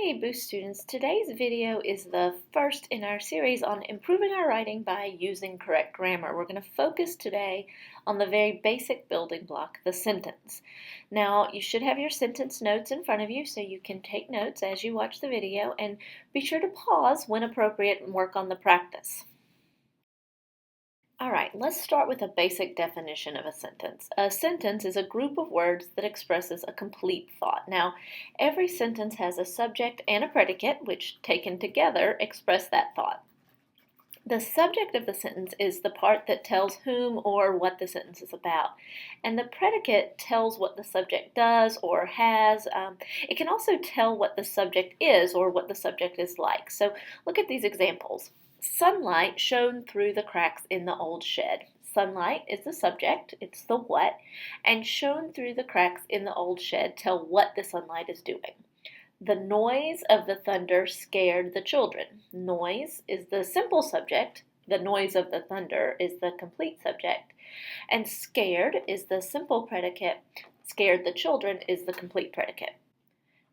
Hey Boost students, today's video is the first in our series on improving our writing by using correct grammar. We're going to focus today on the very basic building block, the sentence. Now, you should have your sentence notes in front of you so you can take notes as you watch the video, and be sure to pause when appropriate and work on the practice. All right, let's start with a basic definition of a sentence. A sentence is a group of words that expresses a complete thought. Now, every sentence has a subject and a predicate, which taken together express that thought. The subject of the sentence is the part that tells whom or what the sentence is about. And the predicate tells what the subject does or has. It can also tell what the subject is or what the subject is like. So look at these examples. Sunlight shone through the cracks in the old shed. Sunlight is the subject, it's the what, and shone through the cracks in the old shed tell what the sunlight is doing. The noise of the thunder scared the children. Noise is the simple subject, the noise of the thunder is the complete subject, and scared is the simple predicate, scared the children is the complete predicate.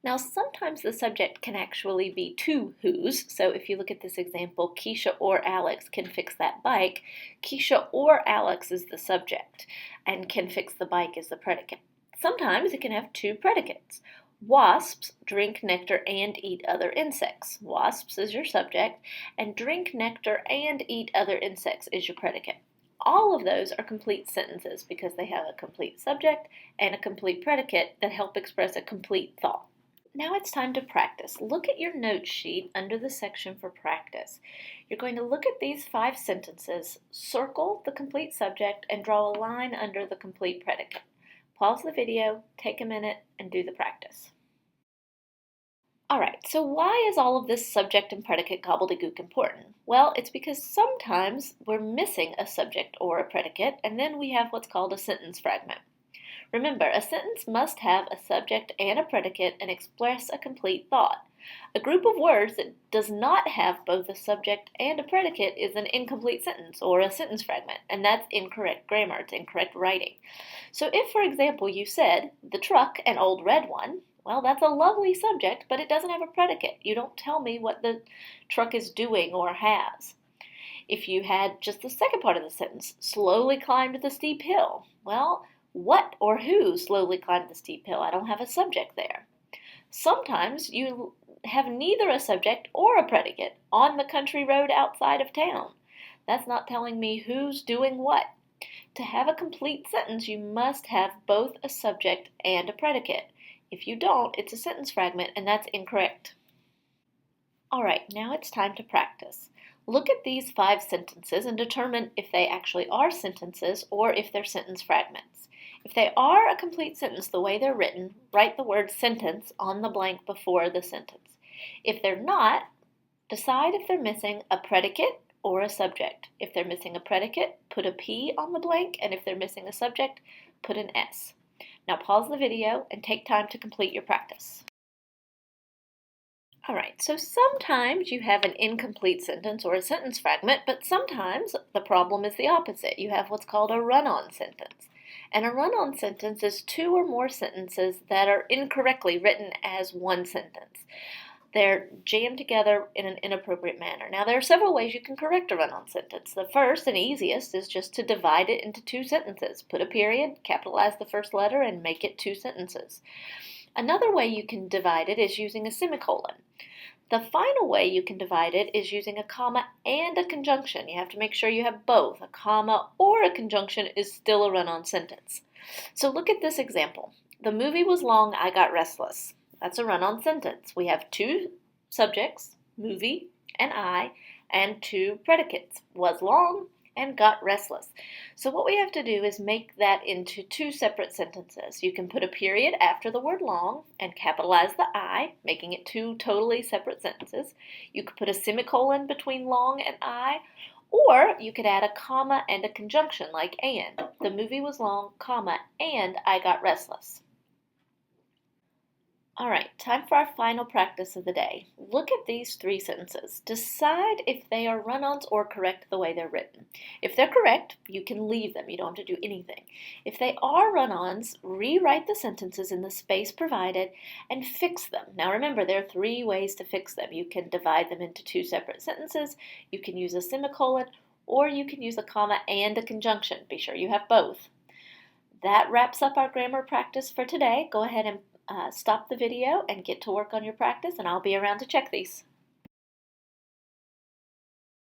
Now, sometimes the subject can actually be two whos. So if you look at this example, Keisha or Alex can fix that bike. Keisha or Alex is the subject, and can fix the bike is the predicate. Sometimes it can have two predicates. Wasps drink nectar and eat other insects. Wasps is your subject, and drink nectar and eat other insects is your predicate. All of those are complete sentences because they have a complete subject and a complete predicate that help express a complete thought. Now it's time to practice. Look at your note sheet under the section for practice. You're going to look at these 5 sentences, circle the complete subject, and draw a line under the complete predicate. Pause the video, take a minute, and do the practice. Alright, so why is all of this subject and predicate gobbledygook important? Well, it's because sometimes we're missing a subject or a predicate, and then we have what's called a sentence fragment. Remember, a sentence must have a subject and a predicate and express a complete thought. A group of words that does not have both a subject and a predicate is an incomplete sentence or a sentence fragment, and that's incorrect grammar, it's incorrect writing. So if, for example, you said, the truck, an old red one, well, that's a lovely subject, but it doesn't have a predicate. You don't tell me what the truck is doing or has. If you had just the second part of the sentence, slowly climbed the steep hill, well, what or who slowly climbed the steep hill? I don't have a subject there. Sometimes you have neither a subject or a predicate on the country road outside of town. That's not telling me who's doing what. To have a complete sentence, you must have both a subject and a predicate. If you don't, it's a sentence fragment, and that's incorrect. All right, now it's time to practice. Look at these 5 sentences and determine if they actually are sentences or if they're sentence fragments. If they are a complete sentence the way they're written, write the word sentence on the blank before the sentence. If they're not, decide if they're missing a predicate or a subject. If they're missing a predicate, put a P on the blank, and if they're missing a subject, put an S. Now pause the video and take time to complete your practice. Alright, so sometimes you have an incomplete sentence or a sentence fragment, but sometimes the problem is the opposite. You have what's called a run-on sentence. And a run-on sentence is 2 or more sentences that are incorrectly written as one sentence. They're jammed together in an inappropriate manner. Now, there are several ways you can correct a run-on sentence. The first and easiest is just to divide it into 2 sentences. Put a period, capitalize the first letter, and make it 2 sentences. Another way you can divide it is using a semicolon. The final way you can divide it is using a comma and a conjunction. You have to make sure you have both. A comma or a conjunction is still a run-on sentence. So look at this example. The movie was long, I got restless. That's a run-on sentence. We have 2 subjects, movie and I, and 2 predicates, was long and got restless. So what we have to do is make that into 2 separate sentences. You can put a period after the word long and capitalize the I, making it 2 totally separate sentences. You could put a semicolon between long and I, or you could add a comma and a conjunction like and. The movie was long, comma, and I got restless. All right, time for our final practice of the day. Look at these three sentences. Decide if they are run-ons or correct the way they're written. If they're correct, you can leave them. You don't have to do anything. If they are run-ons, rewrite the sentences in the space provided and fix them. Now remember, there are three ways to fix them. You can divide them into two separate sentences, you can use a semicolon, or you can use a comma and a conjunction. Be sure you have both. That wraps up our grammar practice for today. Go ahead and stop the video and get to work on your practice, and I'll be around to check these.